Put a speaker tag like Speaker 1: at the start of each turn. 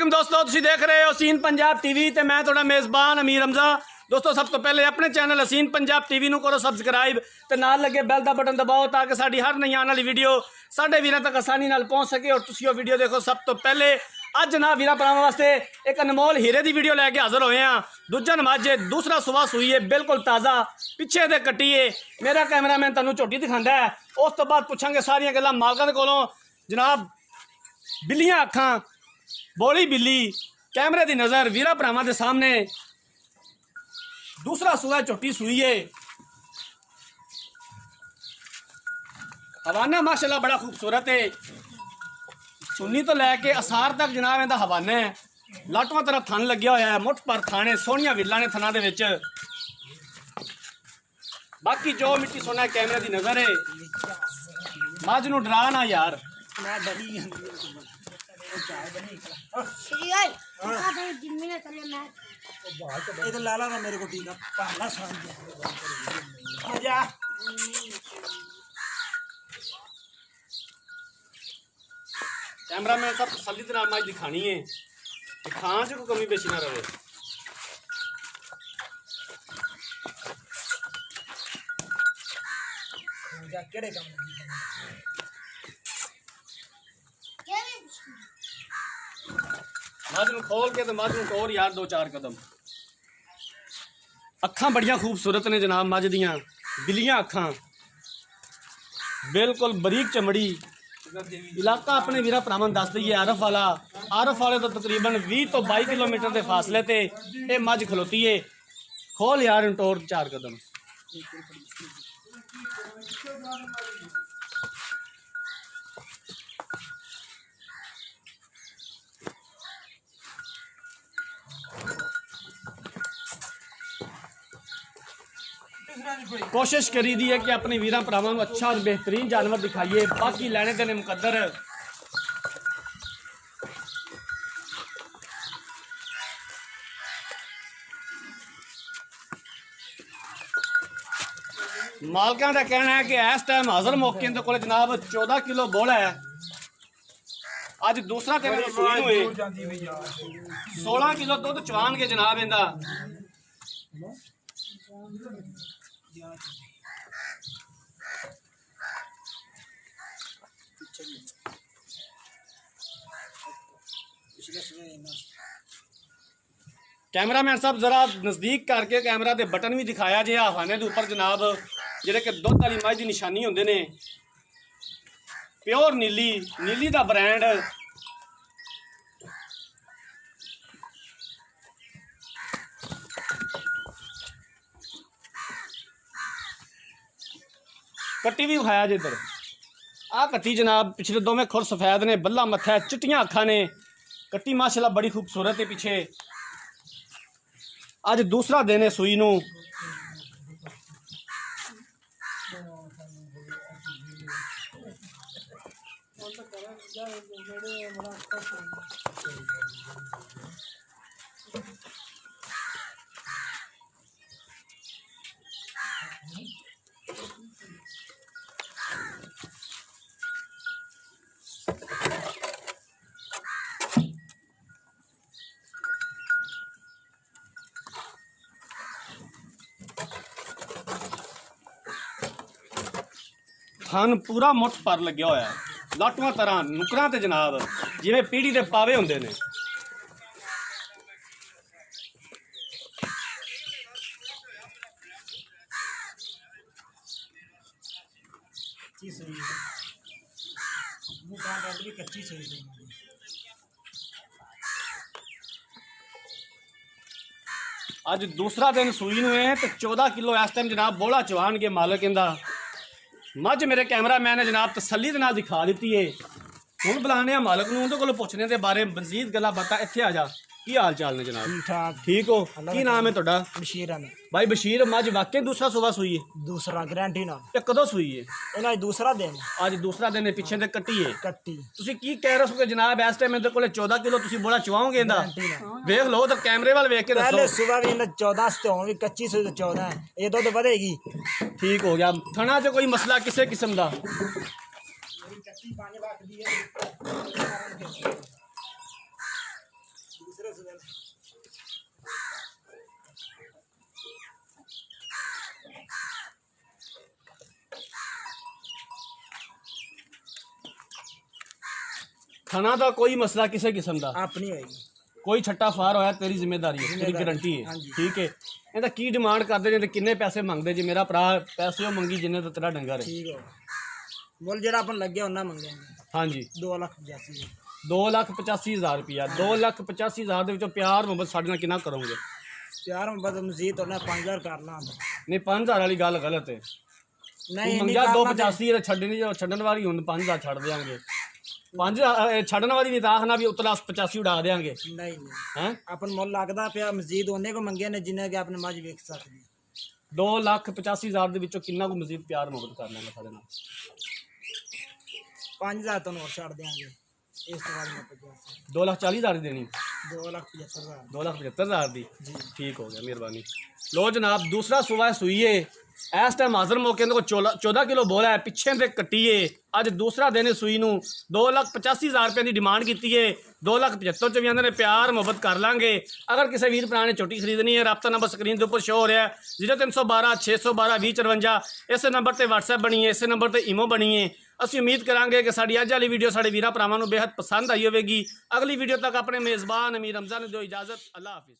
Speaker 1: वालेकुम दोस्तों, तुसीं देख रहे हो सीन पंजाब टीवी ते मैं तुहाडा मेज़बान अमीर हमजा। दोस्तों सब तो पहले अपने चैनल सीन पंजाब टीवी नूं करो सबसक्राइब ते नाल लगे बैल दा बटन दबाओ ताकि साडी हर नई आने वाली वीडियो साडे वीरां तक आसानी नाल पहुंच सके और तुसीं वो वीडियो देखो सब तो पहले। अज ना वीरां भरावां वास्ते एक अनमोल हीरे की वीडियो लैके हाजिर होए हैं। दूजा नमाज दूसरा सुबह सूई है, बिल्कुल ताज़ा पिछे दे कट्टी है। मेरा कैमरामैन तुहानूं झोटी दिखांदा है, उस तो बाद पुछांगे सारियां गल्लां मालकां दे कोलों। जनाब बिल्लियां अखां, बोली बिल्ली, कैमरे की नज़र, वीरा भरावां दे सामने दूसरा सूआ झोटी सूई है। हवाना माशाल्लाह बड़ा खूबसूरत है, सुन्नी तो लैके असार तक जनाब इहदा हवाना है। लाटवां तरह थन लग्या होया है, मुठ पर थाने सोहणियां विल्लां ने थना दे विच। बाकी जो मिट्टी सोना कैमरे की नज़र है। मझ नूं डरा ना यार,
Speaker 2: लाला ना मेरे को टीका पाला
Speaker 1: कैमरा मैन सब तसल्ली के नाल मझ दिखानी है, खां च कोई कमी पेशी ना रहे।
Speaker 2: केड़े काम
Speaker 1: मझ नूं खोल के तो मझ नूं टोर यार दो चार कदम। अखां बड़ियां खूबसूरत ने जनाब मझ दियां, बिल्लियां अखां, बिल्कुल बरीक चमड़ी। इलाका अपने वीरा भरावां दस दईए आरफ वाला। आरफ वाले तो तकरीबन 20 तो 22 किलोमीटर के फासले ते ये मझ खलोती है। खोल यार टोर चार कदम। कोशिश करी दी है कि अपने वीरा भरावां नूं अच्छा और बेहतरीन जानवर दिखाइए, बाकी लैने देने मुकद्दर। मालकां दा कहना है कि इस टाइम हाजिर मौके दे कोल जनाब 14 किलो बोला है। अज दूसरा दिन सूई नूं 16 किलो दुध चवान के जनाब इंदा। कैमरामैन साहब जरा नज़दीक करके कैमरा के बटन भी दिखाया जे हवाने के उपर जनाब जिहड़े कि दुध वाली मझ की निशानी होंदे ने। प्योर नीली, नीली का ब्रांड। कट्टी भी खाया जे इधर आ कट्टी जनाब, पिछले दोवें खुर सफेद ने, बल्ला मत्था, चिट्टियां अखां ने। कट्टी माशाल्लाह बड़ी खूबसूरत है पीछे। अज दूसरा दिन है सूई नूं। थन पूरा मुठ पर लग्या होया है, लाटवां तरह नुकरां ते जनाब जिवें पीढ़ी दे पावे हुंदे ने।
Speaker 2: कच्ची सही
Speaker 1: अज दूसरा दिन सूई नूं है तो 14 किलो इस टाइम जनाब बोला चवान के मालक इंदा। मझ मेरे कैमरामैन ने जनाब तसल्ली दे नाल दिखा दी है। हुण बुलाने मालक नूं, उहदे कोलों पुछने दे बारे मजीद गल्लां बातां। इत्थे आ जा, की हाल चाल ने जनाब?
Speaker 2: ठीक ठाक।
Speaker 1: ठीक हो? की नाम है तुहाडा?
Speaker 2: बशीर है
Speaker 1: भाई बशीर, मझ वाकई दूसरा सुबह सूई है?
Speaker 2: दूसरा गारंटी ना।
Speaker 1: ये कदों सूई है?
Speaker 2: इन्हां दूसरा दिन।
Speaker 1: अज दूसरा दिन है, पिछे ते कट्टी है।
Speaker 2: कट्टी
Speaker 1: तुसीं की कह रहे हो कि जनाब इस टाइम इहदे कोले 14 किलो तुसीं बोला चवाओगे इंदा? वेख लो तो कैमरे वाल वेख के
Speaker 2: पहले
Speaker 1: दसो।
Speaker 2: सुबह भी इन्हें 14 से हुण भी कच्ची सुई तो 14 है, ये दुध बढ़ेगी।
Speaker 1: ठीक हो गया। थना च कोई मसला किसी किस्म का? खाना ਦਾ ਕੋਈ ਮਸਲਾ ਕਿਸੇ ਕਿਸਮ ਦਾ
Speaker 2: ਆਪਣੀ ਹੋਏਗੀ
Speaker 1: ਕੋਈ ਛੱਟਾ ਫਾਰ ਹੋਇਆ ਤੇਰੀ ਜ਼ਿੰਮੇਵਾਰੀ ਹੈ ਤੇਰੀ ਗਾਰੰਟੀ ਹੈ
Speaker 2: ਹਾਂਜੀ।
Speaker 1: ਠੀਕ ਹੈ ਇਹਦਾ ਕੀ ਡਿਮਾਂਡ ਕਰਦੇ ਨੇ ਤੇ ਕਿੰਨੇ ਪੈਸੇ ਮੰਗਦੇ ਜੀ ਮੇਰਾ ਭਰਾ ਪੈਸੇ ਉਹ ਮੰਗੀ ਜਿੰਨੇ ਦਾ ਤੇਰਾ ਡੰਗਰ ਹੈ
Speaker 2: ਠੀਕ ਹੋ ਮੁੱਲ ਜਿਹੜਾ ਆਪਾਂ ਲੱਗਿਆ ਉਹਨਾਂ ਮੰਗਿਆਂਗੇ
Speaker 1: ਹਾਂਜੀ
Speaker 2: 2,85,000
Speaker 1: 2,85,000 ਰੁਪਇਆ 2,85,000 ਦੇ ਵਿੱਚੋਂ ਪਿਆਰ ਮੁਹੱਬਤ ਸਾਡੇ ਨਾਲ ਕਿੰਨਾ ਕਰੋਗੇ
Speaker 2: ਪਿਆਰ ਮੁਹੱਬਤ ਮਜ਼ੀਦ ਉਹਨਾਂ 5,000 ਕਰਨਾ
Speaker 1: ਨਹੀਂ 5,000 ਵਾਲੀ ਗੱਲ ਗਲਤ ਹੈ
Speaker 2: ਨਹੀਂ
Speaker 1: ਮੰਗਿਆ 285 ਛੱਡਣੀ ਜੋ ਛੱਡਣ ਵਾਲੀ ਹੁਣ 5,000 ਛੱਡ ਦਿਆਂਗੇ 5,000 ਛੱਡਣ ਵਾਲੀ ਵੀ ਤਾਂ ਆਖਣਾ ਵੀ ਉਤਲਾ 85 ਉਡਾ ਦੇਾਂਗੇ
Speaker 2: ਨਹੀਂ
Speaker 1: ਹੈ
Speaker 2: ਆਪਨ ਮੁੱਲ ਲੱਗਦਾ ਪਿਆ ਮਜ਼ੀਦ ਉਹਨੇ ਕੋ ਮੰਗੇ ਨੇ ਜਿੰਨੇ ਕਿ ਆਪਣੇ ਮੱਝ ਵੇਖ ਸਕਦੇ
Speaker 1: 2,85,000 ਦੇ ਵਿੱਚੋਂ ਕਿੰਨਾ ਕੁ ਮਜ਼ੀਦ ਪਿਆਰ ਮੁਹੱਬਤ ਕਰ ਲੈਣਾ ਸਾਡੇ ਨਾਲ
Speaker 2: 5,000 ਤੁਹਾਨੂੰ ਹੋਰ ਛੱਡ ਦਿਆਂਗੇ ਇਸ ਤੋਂ ਬਾਅਦ ਮੈਂ 50
Speaker 1: 2,40,000 ਦੀ ਦੇਣੀ
Speaker 2: 2,75,000
Speaker 1: 2,75,000 ਦੀ
Speaker 2: ਜੀ
Speaker 1: ठीक हो गया मेहरबानी लो जनाब दूसरा सुबह सुईए इस टाइम हाजिर मौके को 14 किलो बोला है पिछे से कट्टीए अज दूसरा दिन है सूई नूं 2,85,000 रुपये की डिमांड की है 2,75,000 च भी आंदे ने प्यार मुहब्बत कर लांगे अगर किसी वीर भरा ने झोटी खरीदनी है राब्ता नंबर स्क्रीन के उपर शो हो रहा है 0312 612 2054 इस नंबर पर WhatsApp बनी है इस नंबर पर ईमो बनी है ਅਸੀਂ ਉਮੀਦ ਕਰਾਂਗੇ ਕਿ ਸਾਡੀ ਅੱਜ ਵਾਲੀ ਵੀਡੀਓ ਸਾਡੇ ਵੀਰਾਂ ਭਰਾਵਾਂ ਨੂੰ ਬੇहद ਪਸੰਦ ਆਈ ਹੋਵੇਗੀ ਅਗਲੀ ਵੀਡੀਓ ਤੱਕ ਆਪਣੇ ਮੇਜ਼ਬਾਨ ਅਮੀਰ ਰਮਜ਼ਾਨ ਨੂੰ ਦਿਓ ਇਜਾਜ਼ਤ ਅੱਲਾ ਹਾਫਿਜ਼।